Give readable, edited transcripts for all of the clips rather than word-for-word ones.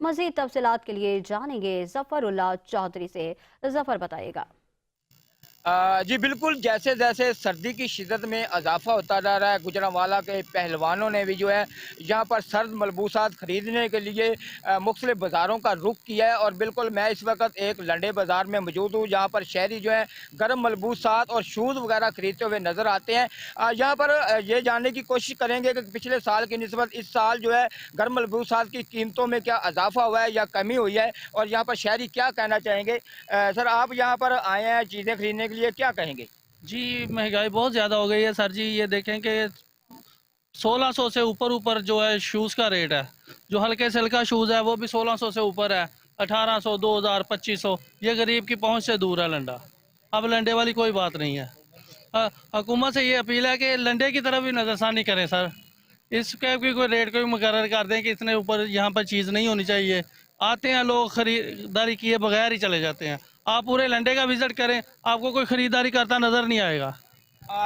मज़ीद तफसीलात के लिए जानेंगे जफरुल्लाह चौधरी से। जफर बताइएगा। जी बिल्कुल, जैसे जैसे सर्दी की शिद्दत में इजाफा होता जा रहा है, गुजरांवाला के पहलवानों ने भी जो है यहाँ पर सर्द मलबूसात ख़रीदने के लिए मुख्तलिफ बाज़ारों का रुख किया है। और बिल्कुल मैं इस वक्त एक लंडे बाज़ार में मौजूद हूँ, जहाँ पर शहरी जो है गर्म मलबूसात और शूज़ वगैरह ख़रीदते हुए नज़र आते हैं। यहाँ पर ये जानने की कोशिश करेंगे कि पिछले साल की निस्बत इस साल जो है गर्म मलबूसात की कीमतों में क्या इजाफा हुआ है या कमी हुई है, और यहाँ पर शहरी क्या कहना चाहेंगे। सर, आप यहाँ पर आए हैं चीज़ें खरीदने के लिए, क्या कहेंगे। जी, महंगाई बहुत ज़्यादा हो गई है सर जी। ये देखें कि 1600 से ऊपर ऊपर जो है शूज़ का रेट है। जो हल्के से हल्का शूज़ है वो भी 1600 से ऊपर है। 1800, 2000, 2500, ये गरीब की पहुंच से दूर है लंडा। अब लंडे वाली कोई बात नहीं है। हुकूमत से ये अपील है कि लंडे की तरफ भी नज़रसानी करें सर। इस कैब की कोई रेट कोई मुकर्रर कर दें कि इतने ऊपर यहाँ पर चीज़ नहीं होनी चाहिए। आते हैं लोग, खरीदारी किए बगैर ही चले जाते हैं। आप पूरे लंडे का विज़िट करें, आपको कोई ख़रीदारी करता नज़र नहीं आएगा।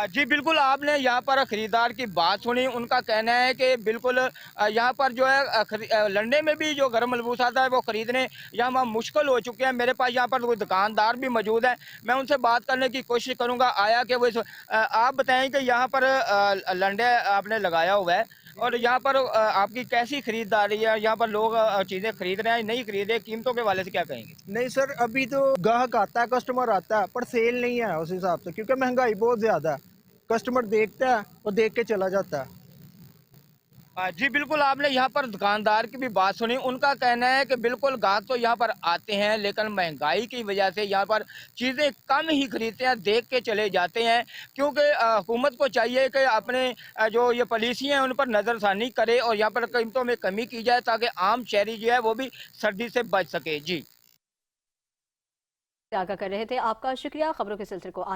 जी बिल्कुल, आपने यहाँ पर ख़रीदार की बात सुनी। उनका कहना है कि बिल्कुल यहाँ पर जो है लंडे में भी जो गर्म मलबूसात है वो ख़रीदने यहाँ मुश्किल हो चुके हैं। मेरे पास यहाँ पर कोई दुकानदार भी मौजूद है, मैं उनसे बात करने की कोशिश करूँगा। आया कि वो आप बताएं कि यहाँ पर लंडे आपने लगाया हुआ है, और यहाँ पर आपकी कैसी खरीदारी है। यहाँ पर लोग चीज़ें खरीद रहे हैं, नहीं खरीदे, कीमतों के हवाले से क्या कहेंगे। नहीं सर, अभी तो ग्राहक आता है, कस्टमर आता है, पर सेल नहीं है उस हिसाब से, क्योंकि महंगाई बहुत ज़्यादा है। कस्टमर देखता है और देख के चला जाता है। जी बिल्कुल, आपने यहाँ पर दुकानदार की भी बात सुनी। उनका कहना है कि बिल्कुल ग्राहक तो यहाँ पर आते हैं, लेकिन महंगाई की वजह से यहाँ पर चीज़ें कम ही खरीदते हैं, देख के चले जाते हैं। क्योंकि हुकूमत को चाहिए कि अपने जो ये पॉलिसी हैं उन पर नज़रसानी करे और यहाँ पर कीमतों में कमी की जाए, ताकि आम शहरी जो है वो भी सर्दी से बच सके। जी आगाह कर रहे थे। आपका शुक्रिया। खबरों के सिलसिले को